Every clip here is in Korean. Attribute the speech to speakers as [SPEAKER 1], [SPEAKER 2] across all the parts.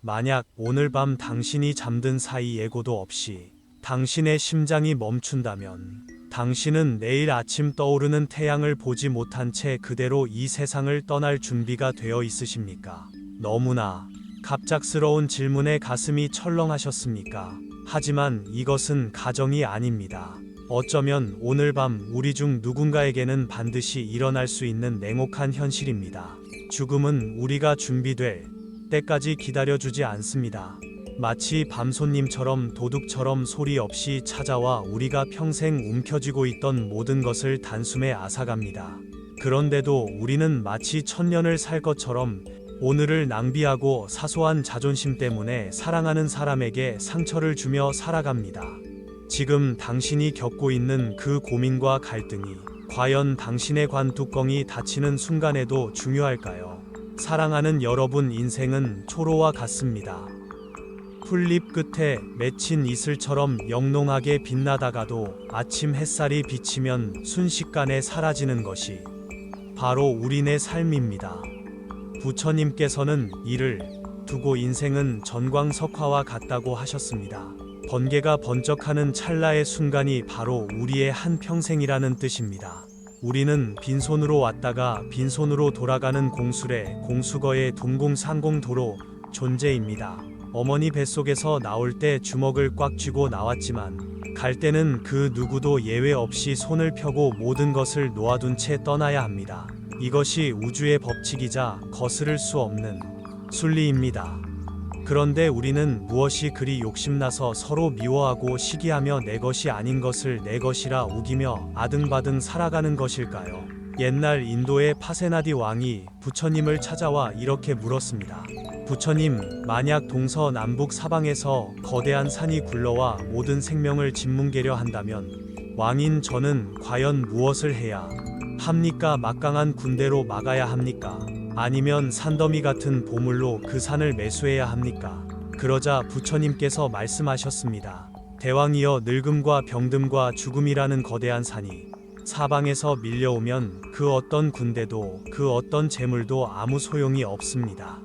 [SPEAKER 1] 만약 오늘 밤 당신이 잠든 사이 예고도 없이 당신의 심장이 멈춘다면 당신은 내일 아침 떠오르는 태양을 보지 못한 채 그대로 이 세상을 떠날 준비가 되어 있으십니까? 너무나 갑작스러운 질문에 가슴이 철렁하셨습니까? 하지만 이것은 가정이 아닙니다. 어쩌면 오늘 밤 우리 중 누군가에게는 반드시 일어날 수 있는 냉혹한 현실입니다. 죽음은 우리가 준비될 때까지 기다려주지 않습니다. 마치 밤손님처럼 도둑처럼 소리 없이 찾아와 우리가 평생 움켜쥐고 있던 모든 것을 단숨에 앗아갑니다. 그런데도 우리는 마치 천년을 살 것처럼 오늘을 낭비하고 사소한 자존심 때문에 사랑하는 사람에게 상처를 주며 살아갑니다. 지금 당신이 겪고 있는 그 고민과 갈등이 과연 당신의 관 뚜껑이 닫히는 순간에도 중요할까요? 사랑하는 여러분, 인생은 초로와 같습니다. 풀잎 끝에 맺힌 이슬처럼 영롱하게 빛나다가도 아침 햇살이 비치면 순식간에 사라지는 것이 바로 우리네 삶입니다. 부처님께서는 이를 두고 인생은 전광석화와 같다고 하셨습니다. 번개가 번쩍하는 찰나의 순간이 바로 우리의 한평생이라는 뜻입니다. 우리는 빈손으로 왔다가 빈손으로 돌아가는 공술의 공수거의 동공상공도로 존재입니다. 어머니 뱃속에서 나올 때 주먹을 꽉 쥐고 나왔지만 갈 때는 그 누구도 예외 없이 손을 펴고 모든 것을 놓아둔 채 떠나야 합니다. 이것이 우주의 법칙이자 거스를 수 없는 순리입니다. 그런데 우리는 무엇이 그리 욕심나서 서로 미워하고 시기하며 내 것이 아닌 것을 내 것이라 우기며 아등바등 살아가는 것일까요? 옛날 인도의 파세나디 왕이 부처님을 찾아와 이렇게 물었습니다. 부처님, 만약 동서남북 사방에서 거대한 산이 굴러와 모든 생명을 짓뭉개려 한다면 왕인 저는 과연 무엇을 해야 합니까? 막강한 군대로 막아야 합니까? 아니면 산더미 같은 보물로 그 산을 매수해야 합니까? 그러자 부처님께서 말씀하셨습니다. 대왕이여, 늙음과 병듦과 죽음이라는 거대한 산이 사방에서 밀려오면 그 어떤 군대도 그 어떤 재물도 아무 소용이 없습니다.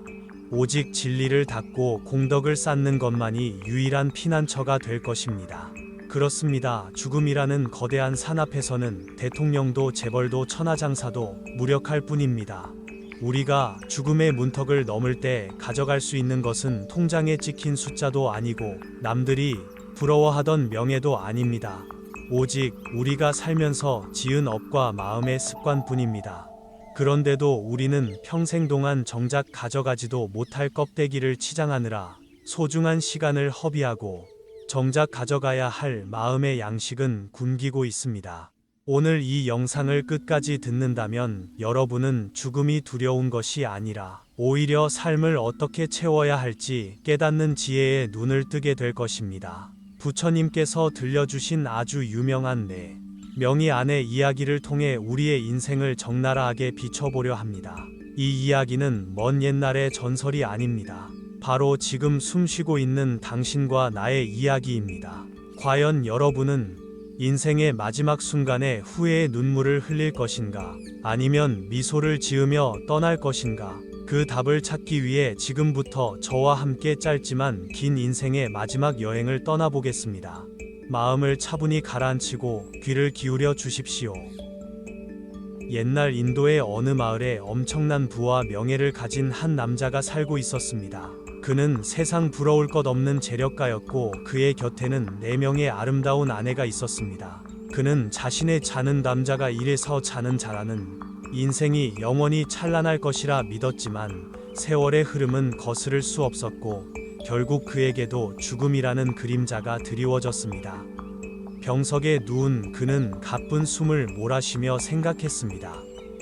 [SPEAKER 1] 오직 진리를 닫고 공덕을 쌓는 것만이 유일한 피난처가 될 것입니다. 그렇습니다. 죽음이라는 거대한 산 앞에서는 대통령도 재벌도 천하장사도 무력할 뿐입니다. 우리가 죽음의 문턱을 넘을 때 가져갈 수 있는 것은 통장에 찍힌 숫자도 아니고 남들이 부러워하던 명예도 아닙니다. 오직 우리가 살면서 지은 업과 마음의 습관뿐입니다. 그런데도 우리는 평생 동안 정작 가져가지도 못할 껍데기를 치장하느라 소중한 시간을 허비하고 정작 가져가야 할 마음의 양식은 굶기고 있습니다. 오늘 이 영상을 끝까지 듣는다면 여러분은 죽음이 두려운 것이 아니라 오히려 삶을 어떻게 채워야 할지 깨닫는 지혜에 눈을 뜨게 될 것입니다. 부처님께서 들려주신 아주 유명한 네 명의 안의 이야기를 통해 우리의 인생을 적나라하게 비춰보려 합니다. 이 이야기는 먼 옛날의 전설이 아닙니다. 바로 지금 숨쉬고 있는 당신과 나의 이야기입니다. 과연 여러분은 인생의 마지막 순간에 후회의 눈물을 흘릴 것인가? 아니면 미소를 지으며 떠날 것인가? 그 답을 찾기 위해 지금부터 저와 함께 짧지만 긴 인생의 마지막 여행을 떠나보겠습니다. 마음을 차분히 가라앉히고 귀를 기울여 주십시오. 옛날 인도의 어느 마을에 엄청난 부와 명예를 가진 한 남자가 살고 있었습니다. 그는 세상 부러울 것 없는 재력가였고 그의 곁에는 4명의 아름다운 아내가 있었습니다. 그는 자신의 자는 남자가 이래서 자는 자라는 인생이 영원히 찬란할 것이라 믿었지만 세월의 흐름은 거스를 수 없었고 결국 그에게도 죽음이라는 그림자가 드리워졌습니다. 병석에 누운 그는 가쁜 숨을 몰아쉬며 생각했습니다.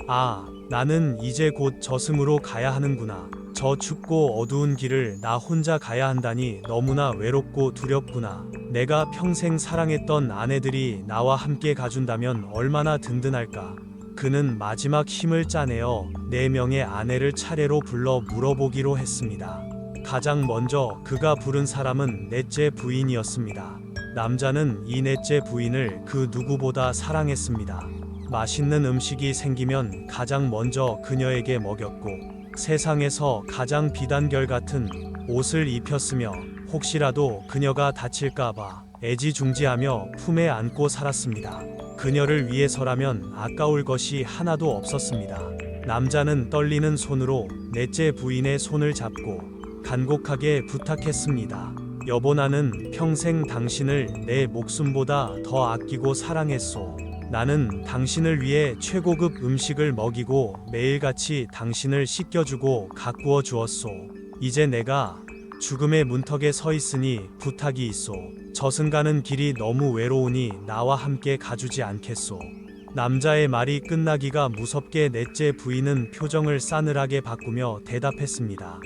[SPEAKER 1] 아, 나는 이제 곧 저승으로 가야 하는구나. 저 춥고 어두운 길을 나 혼자 가야 한다니 너무나 외롭고 두렵구나. 내가 평생 사랑했던 아내들이 나와 함께 가준다면 얼마나 든든할까. 그는 마지막 힘을 짜내어 4명의 아내를 차례로 불러 물어보기로 했습니다. 가장 먼저 그가 부른 사람은 넷째 부인이었습니다. 남자는 이 넷째 부인을 그 누구보다 사랑했습니다. 맛있는 음식이 생기면 가장 먼저 그녀에게 먹였고 세상에서 가장 비단결 같은 옷을 입혔으며 혹시라도 그녀가 다칠까봐 애지중지하며 품에 안고 살았습니다. 그녀를 위해서라면 아까울 것이 하나도 없었습니다. 남자는 떨리는 손으로 넷째 부인의 손을 잡고 간곡하게 부탁했습니다. 여보, 나는 평생 당신을 내 목숨보다 더 아끼고 사랑했소. 나는 당신을 위해 최고급 음식을 먹이고 매일같이 당신을 씻겨주고 가꾸어 주었소. 이제 내가 죽음의 문턱에 서 있으니 부탁이 있소. 저승가는 길이 너무 외로우니 나와 함께 가주지 않겠소. 남자의 말이 끝나기가 무섭게 넷째 부인은 표정을 싸늘하게 바꾸며 대답했습니다.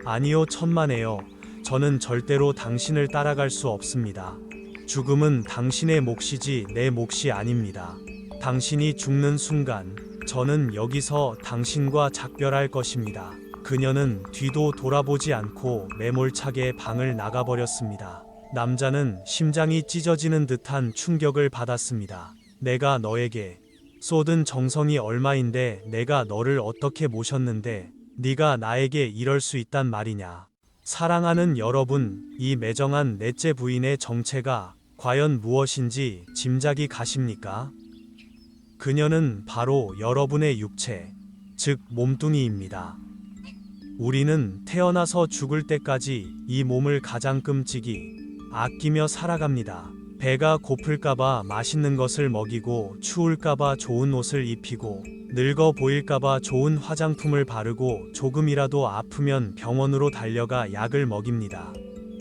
[SPEAKER 1] 아니요, 천만에요. 저는 절대로 당신을 따라갈 수 없습니다. 죽음은 당신의 몫이지 내 몫이 아닙니다. 당신이 죽는 순간 저는 여기서 당신과 작별할 것입니다. 그녀는 뒤도 돌아보지 않고 매몰차게 방을 나가버렸습니다. 남자는 심장이 찢어지는 듯한 충격을 받았습니다. 내가 너에게 쏟은 정성이 얼마인데 내가 너를 어떻게 모셨는데 네가 나에게 이럴 수 있단 말이냐. 사랑하는 여러분, 이 매정한 넷째 부인의 정체가 과연 무엇인지 짐작이 가십니까? 그녀는 바로 여러분의 육체, 즉 몸뚱이입니다. 우리는 태어나서 죽을 때까지 이 몸을 가장 끔찍이 아끼며 살아갑니다. 배가 고플까봐 맛있는 것을 먹이고 추울까봐 좋은 옷을 입히고 늙어 보일까봐 좋은 화장품을 바르고 조금이라도 아프면 병원으로 달려가 약을 먹입니다.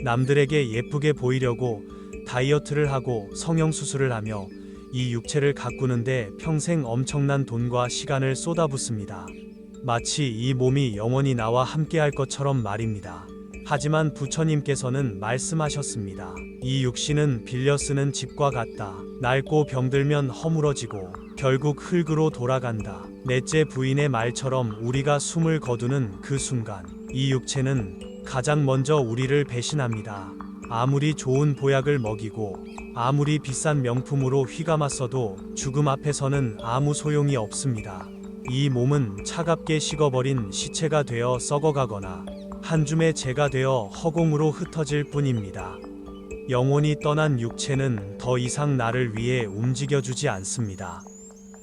[SPEAKER 1] 남들에게 예쁘게 보이려고 다이어트를 하고 성형수술을 하며 이 육체를 가꾸는데 평생 엄청난 돈과 시간을 쏟아붓습니다. 마치 이 몸이 영원히 나와 함께할 것처럼 말입니다. 하지만 부처님께서는 말씀하셨습니다. 이 육신은 빌려 쓰는 집과 같다. 낡고 병들면 허물어지고 결국 흙으로 돌아간다. 넷째 부인의 말처럼 우리가 숨을 거두는 그 순간 이 육체는 가장 먼저 우리를 배신합니다. 아무리 좋은 보약을 먹이고 아무리 비싼 명품으로 휘감았어도 죽음 앞에서는 아무 소용이 없습니다. 이 몸은 차갑게 식어버린 시체가 되어 썩어가거나 한 줌의 재가 되어 허공으로 흩어질 뿐입니다. 영혼이 떠난 육체는 더 이상 나를 위해 움직여주지 않습니다.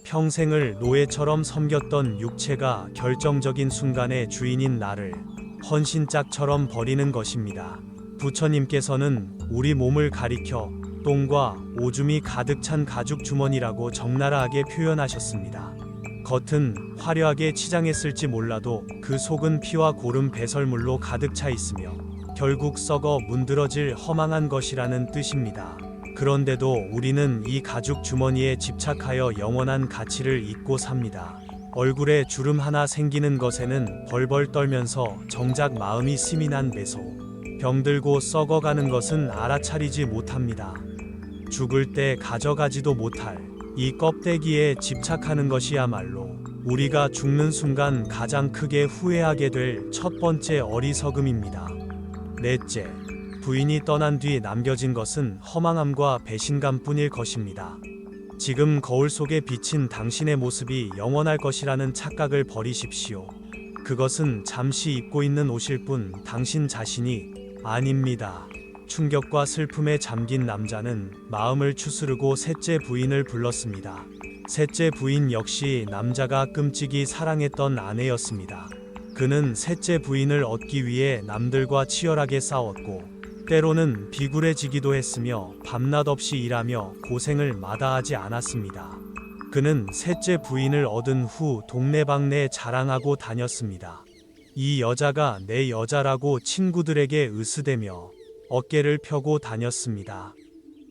[SPEAKER 1] 평생을 노예처럼 섬겼던 육체가 결정적인 순간의 주인인 나를 헌신짝처럼 버리는 것입니다. 부처님께서는 우리 몸을 가리켜 똥과 오줌이 가득 찬 가죽 주머니라고 적나라하게 표현하셨습니다. 겉은 화려하게 치장했을지 몰라도 그 속은 피와 고름 배설물로 가득 차 있으며 결국 썩어 문드러질 허망한 것이라는 뜻입니다. 그런데도 우리는 이 가죽 주머니에 집착하여 영원한 가치를 잊고 삽니다. 얼굴에 주름 하나 생기는 것에는 벌벌 떨면서 정작 마음이 스민한 배소. 병들고 썩어가는 것은 알아차리지 못합니다. 죽을 때 가져가지도 못할 이 껍데기에 집착하는 것이야말로 우리가 죽는 순간 가장 크게 후회하게 될 첫 번째 어리석음입니다. 넷째, 부인이 떠난 뒤 남겨진 것은 허망함과 배신감뿐일 것입니다. 지금 거울 속에 비친 당신의 모습이 영원할 것이라는 착각을 버리십시오. 그것은 잠시 입고 있는 옷일 뿐 당신 자신이 아닙니다. 충격과 슬픔에 잠긴 남자는 마음을 추스르고 셋째 부인을 불렀습니다. 셋째 부인 역시 남자가 끔찍이 사랑했던 아내였습니다. 그는 셋째 부인을 얻기 위해 남들과 치열하게 싸웠고 때로는 비굴해지기도 했으며 밤낮 없이 일하며 고생을 마다하지 않았습니다. 그는 셋째 부인을 얻은 후 동네방네 자랑하고 다녔습니다. 이 여자가 내 여자라고 친구들에게 으스대며 어깨를 펴고 다녔습니다.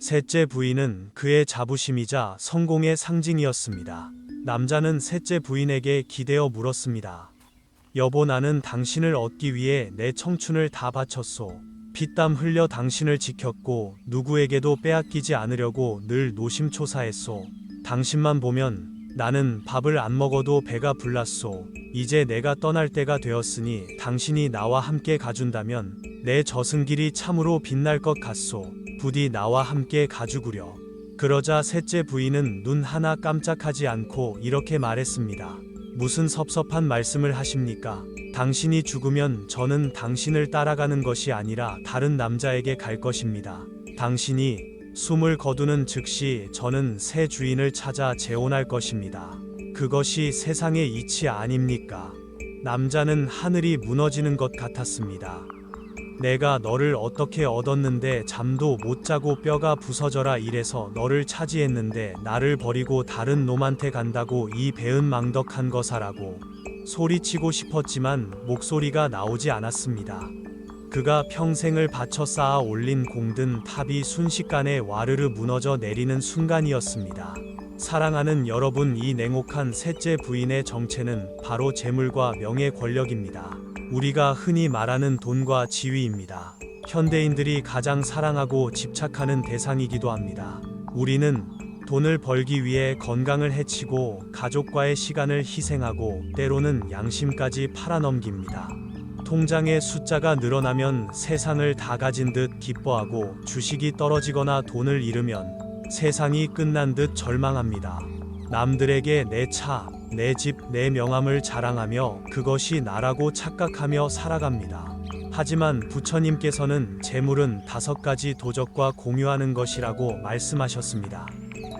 [SPEAKER 1] 셋째 부인은 그의 자부심이자 성공의 상징이었습니다. 남자는 셋째 부인에게 기대어 물었습니다. 여보, 나는 당신을 얻기 위해 내 청춘을 다 바쳤소. 피땀 흘려 당신을 지켰고 누구에게도 빼앗기지 않으려고 늘 노심초사했소. 당신만 보면 나는 밥을 안 먹어도 배가 불났소. 이제 내가 떠날 때가 되었으니 당신이 나와 함께 가준다면 내 저승길이 참으로 빛날 것 같소. 부디 나와 함께 가주구려. 그러자 셋째 부인은 눈 하나 깜짝하지 않고 이렇게 말했습니다. 무슨 섭섭한 말씀을 하십니까? 당신이 죽으면 저는 당신을 따라가는 것이 아니라 다른 남자에게 갈 것입니다. 당신이 숨을 거두는 즉시 저는 새 주인을 찾아 재혼할 것입니다. 그것이 세상의 이치 아닙니까? 남자는 하늘이 무너지는 것 같았습니다. 내가 너를 어떻게 얻었는데 잠도 못 자고 뼈가 부서져라 이래서 너를 차지했는데 나를 버리고 다른 놈한테 간다고 이 배은망덕한 거사라고 소리치고 싶었지만 목소리가 나오지 않았습니다. 그가 평생을 바쳐 쌓아 올린 공든 탑이 순식간에 와르르 무너져 내리는 순간이었습니다. 사랑하는 여러분, 이 냉혹한 셋째 부인의 정체는 바로 재물과 명예 권력입니다. 우리가 흔히 말하는 돈과 지위입니다. 현대인들이 가장 사랑하고 집착하는 대상이기도 합니다. 우리는 돈을 벌기 위해 건강을 해치고 가족과의 시간을 희생하고 때로는 양심까지 팔아넘깁니다. 통장의 숫자가 늘어나면 세상을 다 가진 듯 기뻐하고 주식이 떨어지거나 돈을 잃으면 세상이 끝난 듯 절망합니다. 남들에게 내 차, 내 집, 내 명함을 자랑하며 그것이 나라고 착각하며 살아갑니다. 하지만 부처님께서는 재물은 5가지 도적과 공유하는 것이라고 말씀하셨습니다.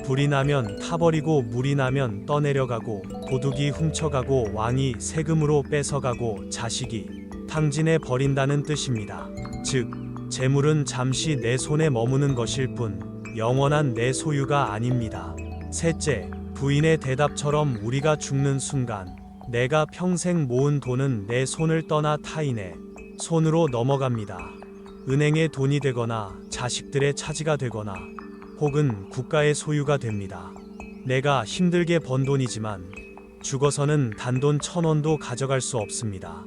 [SPEAKER 1] 불이 나면 타버리고 물이 나면 떠내려가고 도둑이 훔쳐가고 왕이 세금으로 뺏어가고 자식이 탕진해 버린다는 뜻입니다. 즉, 재물은 잠시 내 손에 머무는 것일 뿐 영원한 내 소유가 아닙니다. 셋째, 부인의 대답처럼 우리가 죽는 순간 내가 평생 모은 돈은 내 손을 떠나 타인의 손으로 넘어갑니다. 은행의 돈이 되거나 자식들의 차지가 되거나 혹은 국가의 소유가 됩니다. 내가 힘들게 번 돈이지만 죽어서는 단돈 1,000원도 가져갈 수 없습니다.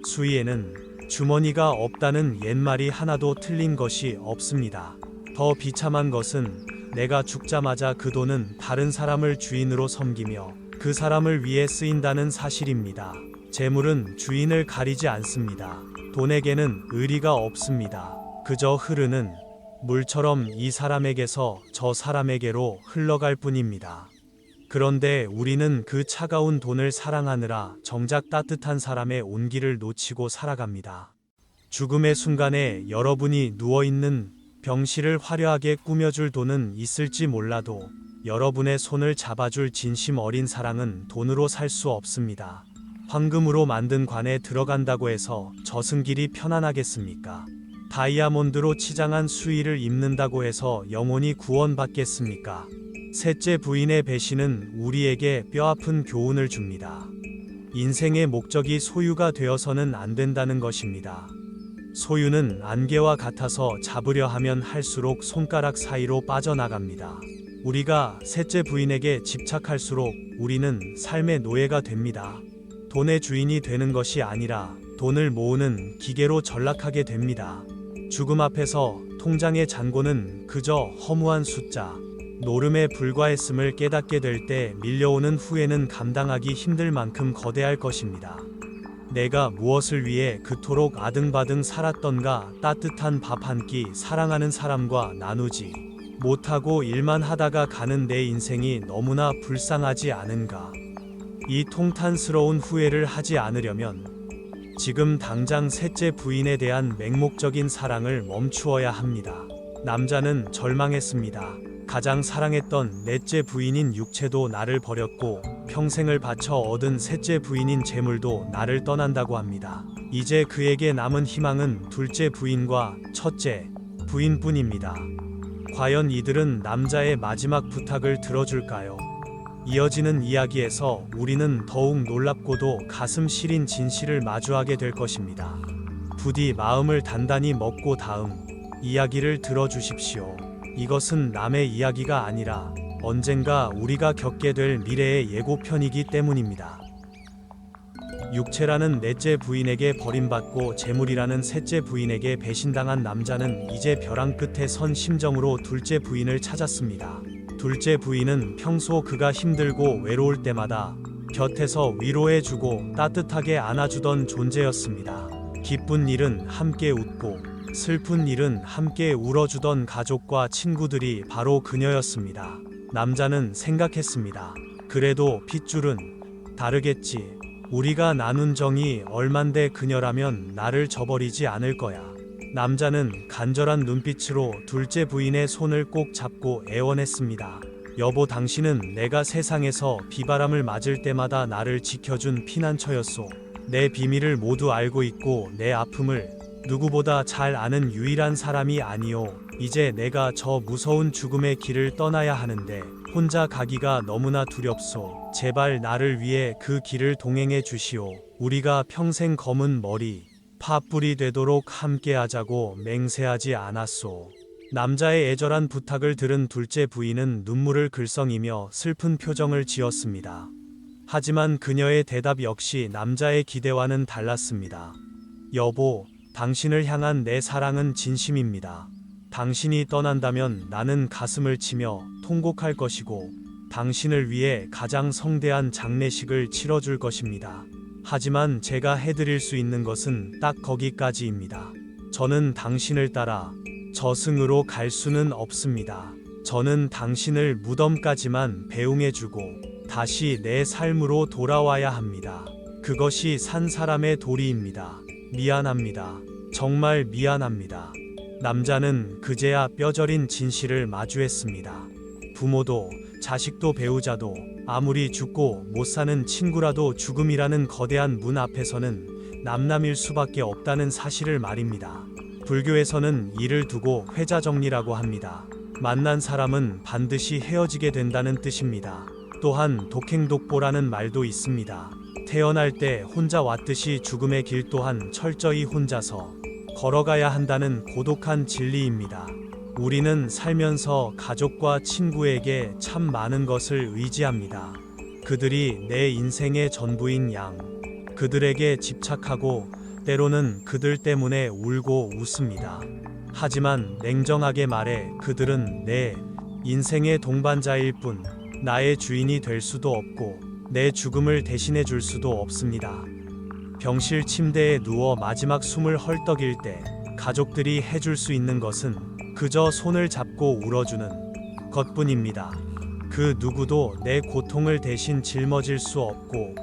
[SPEAKER 1] 수위에는 주머니가 없다는 옛말이 하나도 틀린 것이 없습니다. 더 비참한 것은 내가 죽자마자 그 돈은 다른 사람을 주인으로 섬기며 그 사람을 위해 쓰인다는 사실입니다. 재물은 주인을 가리지 않습니다. 돈에게는 의리가 없습니다. 그저 흐르는 물처럼 이 사람에게서 저 사람에게로 흘러갈 뿐입니다. 그런데 우리는 그 차가운 돈을 사랑하느라 정작 따뜻한 사람의 온기를 놓치고 살아갑니다. 죽음의 순간에 여러분이 누워있는 병실을 화려하게 꾸며줄 돈은 있을지 몰라도 여러분의 손을 잡아줄 진심 어린 사랑은 돈으로 살 수 없습니다. 황금으로 만든 관에 들어간다고 해서 저승길이 편안하겠습니까? 다이아몬드로 치장한 수의를 입는다고 해서 영혼이 구원받겠습니까? 셋째 부인의 배신은 우리에게 뼈아픈 교훈을 줍니다. 인생의 목적이 소유가 되어서는 안 된다는 것입니다. 소유는 안개와 같아서 잡으려 하면 할수록 손가락 사이로 빠져나갑니다. 우리가 셋째 부인에게 집착할수록 우리는 삶의 노예가 됩니다. 돈의 주인이 되는 것이 아니라 돈을 모으는 기계로 전락하게 됩니다. 죽음 앞에서 통장의 잔고는 그저 허무한 숫자, 노름에 불과했음을 깨닫게 될 때 밀려오는 후회는 감당하기 힘들 만큼 거대할 것입니다. 내가 무엇을 위해 그토록 아등바등 살았던가, 따뜻한 밥 한 끼 사랑하는 사람과 나누지 못하고 일만 하다가 가는 내 인생이 너무나 불쌍하지 않은가. 이 통탄스러운 후회를 하지 않으려면 지금 당장 셋째 부인에 대한 맹목적인 사랑을 멈추어야 합니다. 남자는 절망했습니다. 가장 사랑했던 넷째 부인인 육체도 나를 버렸고 평생을 바쳐 얻은 셋째 부인인 재물도 나를 떠난다고 합니다. 이제 그에게 남은 희망은 둘째 부인과 첫째 부인뿐입니다. 과연 이들은 남자의 마지막 부탁을 들어줄까요? 이어지는 이야기에서 우리는 더욱 놀랍고도 가슴 시린 진실을 마주하게 될 것입니다. 부디 마음을 단단히 먹고 다음 이야기를 들어주십시오. 이것은 남의 이야기가 아니라 언젠가 우리가 겪게 될 미래의 예고편이기 때문입니다. 육체라는 넷째 부인에게 버림받고 재물이라는 셋째 부인에게 배신당한 남자는 이제 벼랑 끝에 선 심정으로 둘째 부인을 찾았습니다. 둘째 부인은 평소 그가 힘들고 외로울 때마다 곁에서 위로해주고 따뜻하게 안아주던 존재였습니다. 기쁜 일은 함께 웃고 슬픈 일은 함께 울어주던 가족과 친구들이 바로 그녀였습니다. 남자는 생각했습니다. 그래도 핏줄은 다르겠지. 우리가 나눈 정이 얼만데 그녀라면 나를 저버리지 않을 거야. 남자는 간절한 눈빛으로 둘째 부인의 손을 꼭 잡고 애원했습니다. 여보, 당신은 내가 세상에서 비바람을 맞을 때마다 나를 지켜준 피난처였소. 내 비밀을 모두 알고 있고 내 아픔을 누구보다 잘 아는 유일한 사람이 아니오. 이제 내가 저 무서운 죽음의 길을 떠나야 하는데 혼자 가기가 너무나 두렵소. 제발 나를 위해 그 길을 동행해 주시오. 우리가 평생 검은 머리, 팥불이 되도록 함께하자고 맹세하지 않았소. 남자의 애절한 부탁을 들은 둘째 부인은 눈물을 글썽이며 슬픈 표정을 지었습니다. 하지만 그녀의 대답 역시 남자의 기대와는 달랐습니다. 여보, 당신을 향한 내 사랑은 진심입니다. 당신이 떠난다면 나는 가슴을 치며 통곡할 것이고 당신을 위해 가장 성대한 장례식을 치러줄 것입니다. 하지만 제가 해드릴 수 있는 것은 딱 거기까지입니다. 저는 당신을 따라 저승으로 갈 수는 없습니다. 저는 당신을 무덤까지만 배웅해주고 다시 내 삶으로 돌아와야 합니다. 그것이 산 사람의 도리입니다. 미안합니다. 정말 미안합니다. 남자는 그제야 뼈저린 진실을 마주했습니다. 부모도 자식도 배우자도 아무리 죽고 못 사는 친구라도 죽음이라는 거대한 문 앞에서는 남남일 수밖에 없다는 사실을 말입니다. 불교에서는 이를 두고 회자정리라고 합니다. 만난 사람은 반드시 헤어지게 된다는 뜻입니다. 또한 독행독보라는 말도 있습니다. 태어날 때 혼자 왔듯이 죽음의 길 또한 철저히 혼자서 걸어가야 한다는 고독한 진리입니다. 우리는 살면서 가족과 친구에게 참 많은 것을 의지합니다. 그들이 내 인생의 전부인 양. 그들에게 집착하고 때로는 그들 때문에 울고 웃습니다. 하지만 냉정하게 말해 그들은 내 인생의 동반자일 뿐 나의 주인이 될 수도 없고 내 죽음을 대신해 줄 수도 없습니다. 병실 침대에 누워 마지막 숨을 헐떡일 때 가족들이 해줄 수 있는 것은 그저 손을 잡고 울어주는 것뿐입니다. 그 누구도 내 고통을 대신 짊어질 수 없고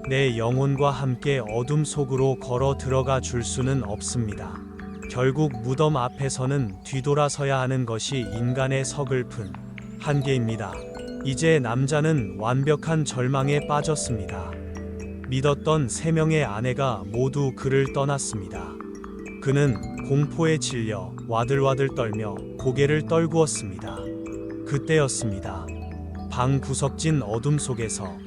[SPEAKER 1] 내 영혼과 함께 어둠 속으로 걸어 들어가 줄 수는 없습니다. 결국 무덤 앞에서는 뒤돌아서야 하는 것이 인간의 서글픈 한계입니다. 이제 남자는 완벽한 절망에 빠졌습니다. 믿었던 3명의 아내가 모두 그를 떠났습니다. 그는 공포에 질려 와들와들 떨며 고개를 떨구었습니다. 그때였습니다. 방 구석진 어둠 속에서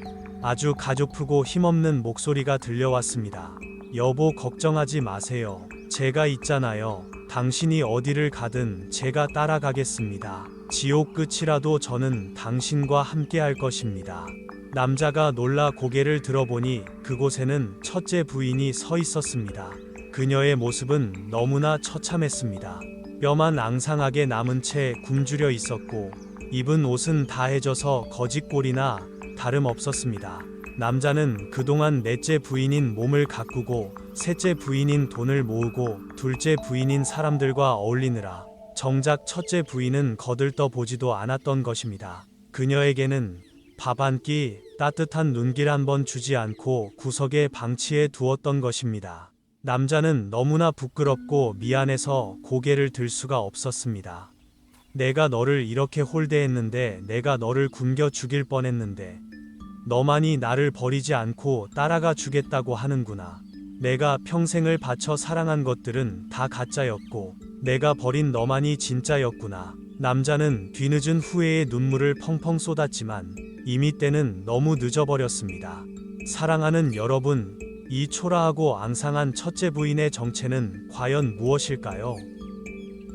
[SPEAKER 1] 아주 가냘프고 힘없는 목소리가 들려왔습니다. 여보, 걱정하지 마세요. 제가 있잖아요. 당신이 어디를 가든 제가 따라가겠습니다. 지옥 끝이라도 저는 당신과 함께 할 것입니다. 남자가 놀라 고개를 들어보니 그곳에는 첫째 부인이 서 있었습니다. 그녀의 모습은 너무나 처참했습니다. 뼈만 앙상하게 남은 채 굶주려 있었고 입은 옷은 다 해져서 거짓골이나 다름없었습니다. 남자는 그동안 넷째 부인인 몸을 가꾸고 셋째 부인인 돈을 모으고 둘째 부인인 사람들과 어울리느라 정작 첫째 부인은 거들떠 보지도 않았던 것입니다. 그녀에게는 밥 한 끼, 따뜻한 눈길 한 번 주지 않고 구석에 방치해 두었던 것입니다. 남자는 너무나 부끄럽고 미안해서 고개를 들 수가 없었습니다. 내가 너를 이렇게 홀대했는데, 내가 너를 굶겨 죽일 뻔했는데 너만이 나를 버리지 않고 따라가 주겠다고 하는구나. 내가 평생을 바쳐 사랑한 것들은 다 가짜였고 내가 버린 너만이 진짜였구나. 남자는 뒤늦은 후회의 눈물을 펑펑 쏟았지만 이미 때는 너무 늦어버렸습니다. 사랑하는 여러분, 이 초라하고 앙상한 첫째 부인의 정체는 과연 무엇일까요?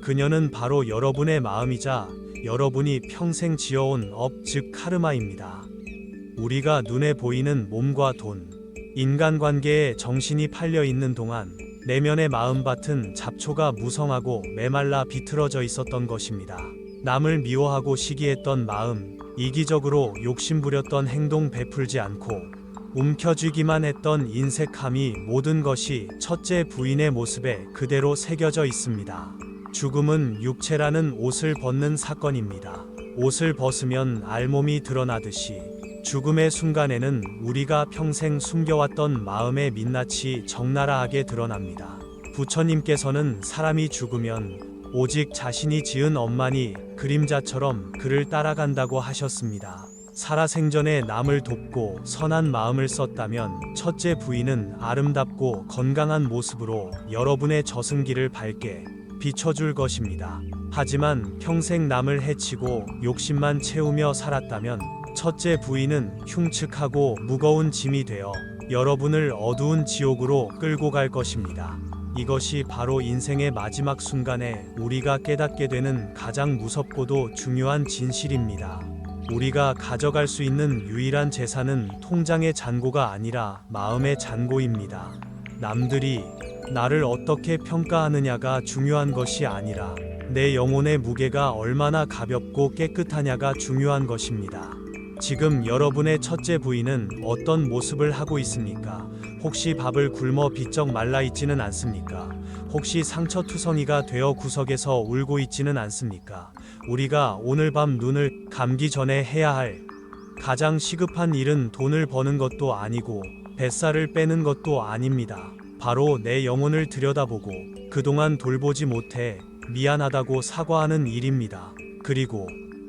[SPEAKER 1] 그녀는 바로 여러분의 마음이자 여러분이 평생 지어온 업, 즉 카르마입니다. 우리가 눈에 보이는 몸과 돈, 인간관계에 정신이 팔려 있는 동안 내면의 마음밭은 잡초가 무성하고 메말라 비틀어져 있었던 것입니다. 남을 미워하고 시기했던 마음, 이기적으로 욕심부렸던 행동 베풀지 않고 움켜쥐기만 했던 인색함이 모든 것이 첫째 부인의 모습에 그대로 새겨져 있습니다. 죽음은 육체라는 옷을 벗는 사건입니다. 옷을 벗으면 알몸이 드러나듯이 죽음의 순간에는 우리가 평생 숨겨왔던 마음의 민낯이 적나라하게 드러납니다. 부처님께서는 사람이 죽으면 오직 자신이 지은 업만이 그림자처럼 그를 따라간다고 하셨습니다. 살아생전에 남을 돕고 선한 마음을 썼다면 첫째 부인은 아름답고 건강한 모습으로 여러분의 저승길을 밝게 비춰줄 것입니다. 하지만 평생 남을 해치고 욕심만 채우며 살았다면 첫째 부인은 흉측하고 무거운 짐이 되어 여러분을 어두운 지옥으로 끌고 갈 것입니다. 이것이 바로 인생의 마지막 순간에 우리가 깨닫게 되는 가장 무섭고도 중요한 진실입니다. 우리가 가져갈 수 있는 유일한 재산은 통장의 잔고가 아니라 마음의 잔고입니다. 남들이 나를 어떻게 평가하느냐가 중요한 것이 아니라 내 영혼의 무게가 얼마나 가볍고 깨끗하냐가 중요한 것입니다. 지금 여러분의 첫째 부인은 어떤 모습을 하고 있습니까? 혹시 밥을 굶어 비쩍 말라 있지는 않습니까? 혹시 상처투성이가 되어 구석에서 울고 있지는 않습니까? 우리가 오늘 밤 눈을 감기 전에 해야 할 가장 시급한 일은 돈을 버는 것도 아니고 뱃살을 빼는 것도 아닙니다. 바로 내 영혼을 들여다보고 그동안 돌보지 못해 미안하다고 사과하는 일입니다. 그리고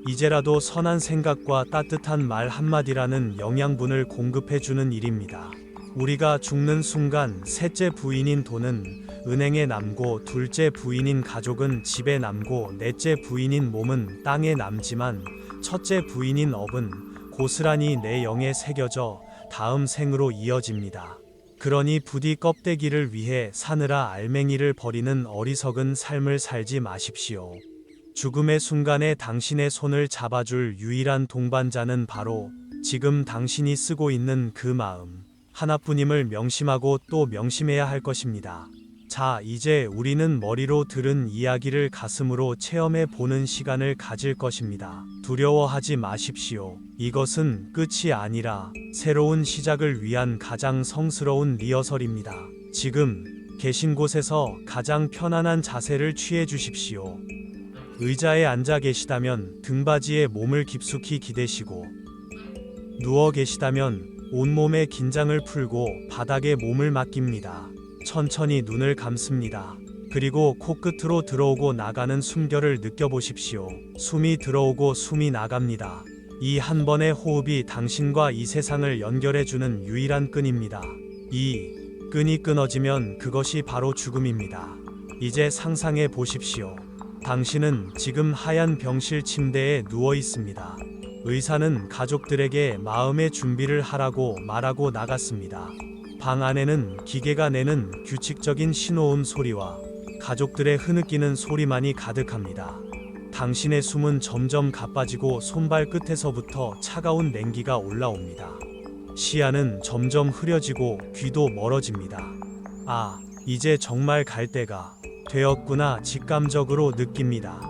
[SPEAKER 1] 이제라도 선한 생각과 따뜻한 말 한마디라는 영양분을 공급해주는 일입니다. 우리가 죽는 순간 셋째 부인인 돈은 은행에 남고 둘째 부인인 가족은 집에 남고 넷째 부인인 몸은 땅에 남지만 첫째 부인인 업은 고스란히 내 영에 새겨져 다음 생으로 이어집니다. 그러니 부디 껍데기를 위해 사느라 알맹이를 버리는 어리석은 삶을 살지 마십시오. 죽음의 순간에 당신의 손을 잡아줄 유일한 동반자는 바로 지금 당신이 쓰고 있는 그 마음 하나뿐임을 명심하고 또 명심해야 할 것입니다. 자, 이제 우리는 머리로 들은 이야기를 가슴으로 체험해 보는 시간을 가질 것입니다. 두려워하지 마십시오. 이것은 끝이 아니라 새로운 시작을 위한 가장 성스러운 리허설입니다. 지금 계신 곳에서 가장 편안한 자세를 취해 주십시오. 의자에 앉아 계시다면 등받이에 몸을 깊숙이 기대시고, 누워 계시다면 온몸의 긴장을 풀고 바닥에 몸을 맡깁니다. 천천히 눈을 감습니다. 그리고 코끝으로 들어오고 나가는 숨결을 느껴보십시오. 숨이 들어오고 숨이 나갑니다. 이 한 번의 호흡이 당신과 이 세상을 연결해주는 유일한 끈입니다. 이 끈이 끊어지면 그것이 바로 죽음입니다. 이제 상상해 보십시오. 당신은 지금 하얀 병실 침대에 누워 있습니다. 의사는 가족들에게 마음의 준비를 하라고 말하고 나갔습니다. 방 안에는 기계가 내는 규칙적인 신호음 소리와 가족들의 흐느끼는 소리만이 가득합니다. 당신의 숨은 점점 가빠지고 손발 끝에서부터 차가운 냉기가 올라옵니다. 시야는 점점 흐려지고 귀도 멀어집니다. 아, 이제 정말 갈 때가 되었구나 직감적으로 느낍니다.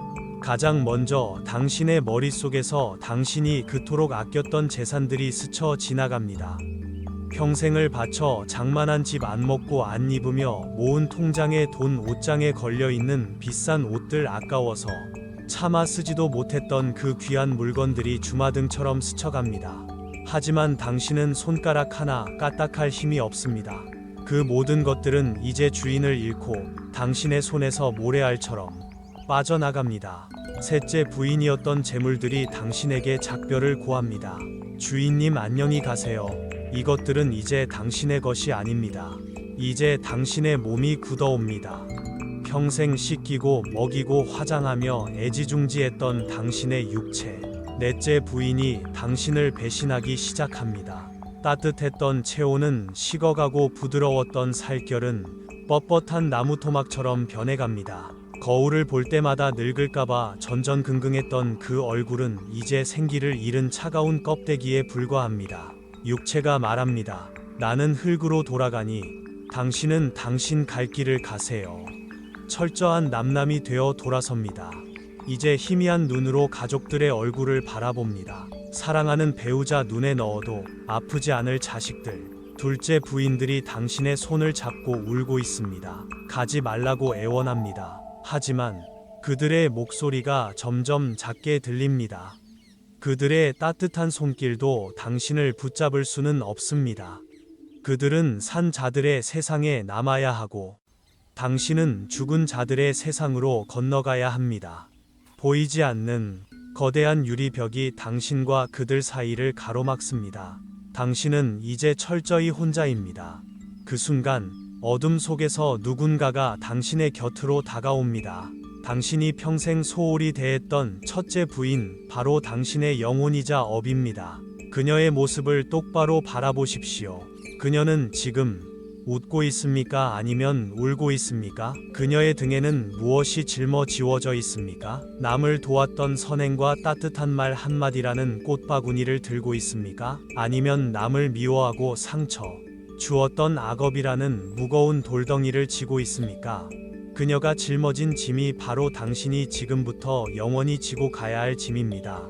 [SPEAKER 1] 가장 먼저 당신의 머릿속에서 당신이 그토록 아꼈던 재산들이 스쳐 지나갑니다. 평생을 바쳐 장만한 집 안 먹고 안 입으며 모은 통장에 돈 옷장에 걸려있는 비싼 옷들 아까워서 차마 쓰지도 못했던 그 귀한 물건들이 주마등처럼 스쳐갑니다. 하지만 당신은 손가락 하나 까딱할 힘이 없습니다. 그 모든 것들은 이제 주인을 잃고 당신의 손에서 모래알처럼 빠져나갑니다. 셋째 부인이었던 재물들이 당신에게 작별을 고합니다. 주인님 안녕히 가세요. 이것들은 이제 당신의 것이 아닙니다. 이제 당신의 몸이 굳어옵니다. 평생 씻기고 먹이고 화장하며 애지중지했던 당신의 육체. 넷째 부인이 당신을 배신하기 시작합니다. 따뜻했던 체온은 식어가고 부드러웠던 살결은 뻣뻣한 나무토막처럼 변해갑니다. 거울을 볼 때마다 늙을까봐 전전긍긍했던 그 얼굴은 이제 생기를 잃은 차가운 껍데기에 불과합니다. 육체가 말합니다. 나는 흙으로 돌아가니 당신은 당신 갈 길을 가세요. 철저한 남남이 되어 돌아섭니다. 이제 희미한 눈으로 가족들의 얼굴을 바라봅니다. 사랑하는 배우자 눈에 넣어도 아프지 않을 자식들. 둘째 부인들이 당신의 손을 잡고 울고 있습니다. 가지 말라고 애원합니다. 하지만 그들의 목소리가 점점 작게 들립니다. 그들의 따뜻한 손길도 당신을 붙잡을 수는 없습니다. 그들은 산 자들의 세상에 남아야 하고 당신은 죽은 자들의 세상으로 건너가야 합니다. 보이지 않는 거대한 유리벽이 당신과 그들 사이를 가로막습니다. 당신은 이제 철저히 혼자입니다. 그 순간 어둠 속에서 누군가가 당신의 곁으로 다가옵니다. 당신이 평생 소홀히 대했던 첫째 부인, 바로 당신의 영혼이자 업입니다. 그녀의 모습을 똑바로 바라보십시오. 그녀는 지금 웃고 있습니까? 아니면 울고 있습니까? 그녀의 등에는 무엇이 짊어지워져 있습니까? 남을 도왔던 선행과 따뜻한 말 한마디라는 꽃바구니를 들고 있습니까? 아니면 남을 미워하고 상처 주었던 악업이라는 무거운 돌덩이를 지고 있습니까? 그녀가 짊어진 짐이 바로 당신이 지금부터 영원히 지고 가야 할 짐입니다.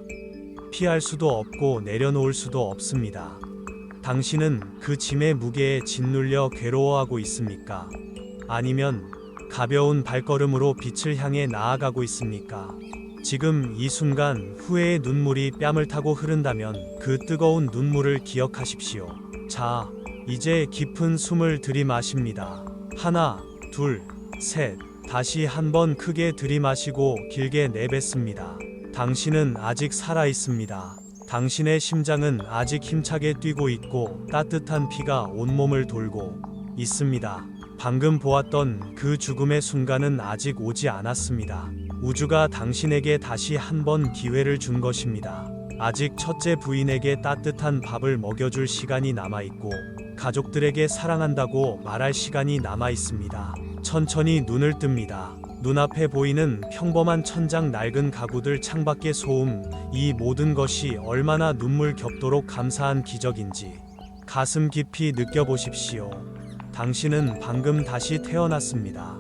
[SPEAKER 1] 피할 수도 없고 내려놓을 수도 없습니다. 당신은 그 짐의 무게에 짓눌려 괴로워하고 있습니까? 아니면 가벼운 발걸음으로 빛을 향해 나아가고 있습니까? 지금 이 순간 후회의 눈물이 뺨을 타고 흐른다면 그 뜨거운 눈물을 기억하십시오. 자, 이제 깊은 숨을 들이마십니다. 하나, 둘, 셋. 다시 한번 크게 들이마시고 길게 내뱉습니다. 당신은 아직 살아 있습니다. 당신의 심장은 아직 힘차게 뛰고 있고 따뜻한 피가 온몸을 돌고 있습니다. 방금 보았던 그 죽음의 순간은 아직 오지 않았습니다. 우주가 당신에게 다시 한번 기회를 준 것입니다. 아직 첫째 부인에게 따뜻한 밥을 먹여줄 시간이 남아있고 가족들에게 사랑한다고 말할 시간이 남아있습니다. 천천히 눈을 뜹니다. 눈앞에 보이는 평범한 천장, 낡은 가구들, 창밖의 소음, 이 모든 것이 얼마나 눈물 겹도록 감사한 기적인지 가슴 깊이 느껴보십시오. 당신은 방금 다시 태어났습니다.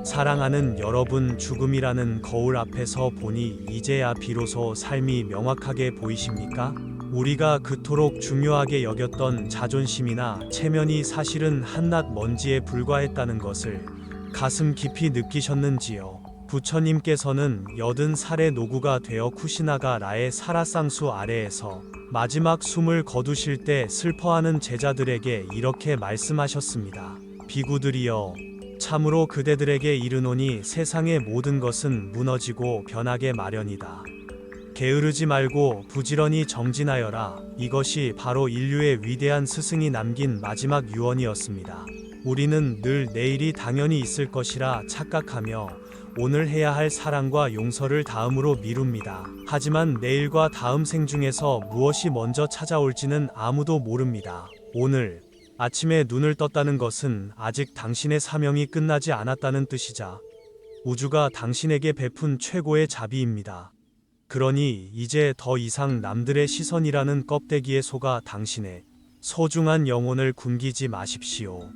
[SPEAKER 1] 사랑하는 여러분, 죽음이라는 거울 앞에서 보니 이제야 비로소 삶이 명확하게 보이십니까? 우리가 그토록 중요하게 여겼던 자존심이나 체면이 사실은 한낱 먼지에 불과했다는 것을 가슴 깊이 느끼셨는지요? 부처님께서는 80살의 노구가 되어 쿠시나가 라의 사라상수 아래에서 마지막 숨을 거두실 때 슬퍼하는 제자들에게 이렇게 말씀하셨습니다. 비구들이여, 참으로 그대들에게 이르노니 세상의 모든 것은 무너지고 변하게 마련이다. 게으르지 말고 부지런히 정진하여라. 이것이 바로 인류의 위대한 스승이 남긴 마지막 유언이었습니다. 우리는 늘 내일이 당연히 있을 것이라 착각하며 오늘 해야 할 사랑과 용서를 다음으로 미룹니다. 하지만 내일과 다음 생 중에서 무엇이 먼저 찾아올지는 아무도 모릅니다. 오늘 아침에 눈을 떴다는 것은 아직 당신의 사명이 끝나지 않았다는 뜻이자 우주가 당신에게 베푼 최고의 자비입니다. 그러니 이제 더 이상 남들의 시선이라는 껍데기에 속아 당신의 소중한 영혼을 굶기지 마십시오.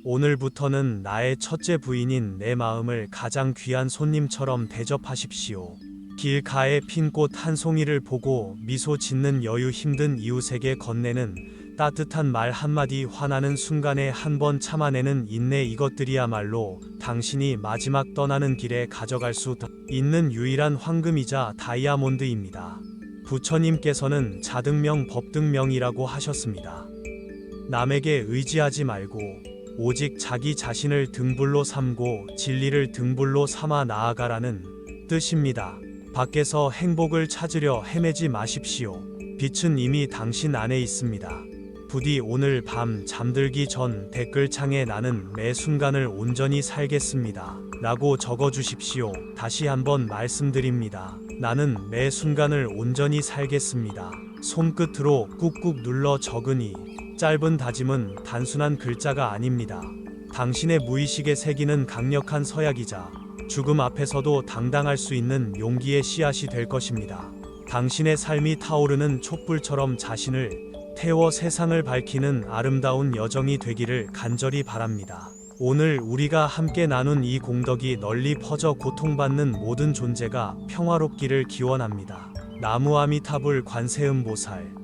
[SPEAKER 1] 오늘부터는 나의 첫째 부인인 내 마음을 가장 귀한 손님처럼 대접하십시오. 길가에 핀 꽃 한 송이를 보고 미소 짓는 여유, 힘든 이웃에게 건네는 따뜻한 말 한마디, 화나는 순간에 한 번 참아내는 인내, 이것들이야말로 당신이 마지막 떠나는 길에 가져갈 수 있는 유일한 황금이자 다이아몬드입니다. 부처님께서는 자등명 법등명이라고 하셨습니다. 남에게 의지하지 말고 오직 자기 자신을 등불로 삼고 진리를 등불로 삼아 나아가라는 뜻입니다. 밖에서 행복을 찾으려 헤매지 마십시오. 빛은 이미 당신 안에 있습니다. 부디 오늘 밤 잠들기 전 댓글창에 나는 매 순간을 온전히 살겠습니다 라고 적어주십시오. 다시 한번 말씀드립니다. 나는 매 순간을 온전히 살겠습니다. 손끝으로 꾹꾹 눌러 적으니 짧은 다짐은 단순한 글자가 아닙니다. 당신의 무의식에 새기는 강력한 서약이자 죽음 앞에서도 당당할 수 있는 용기의 씨앗이 될 것입니다. 당신의 삶이 타오르는 촛불처럼 자신을 태워 세상을 밝히는 아름다운 여정이 되기를 간절히 바랍니다. 오늘 우리가 함께 나눈 이 공덕이 널리 퍼져 고통받는 모든 존재가 평화롭기를 기원합니다. 나무아미타불 관세음보살.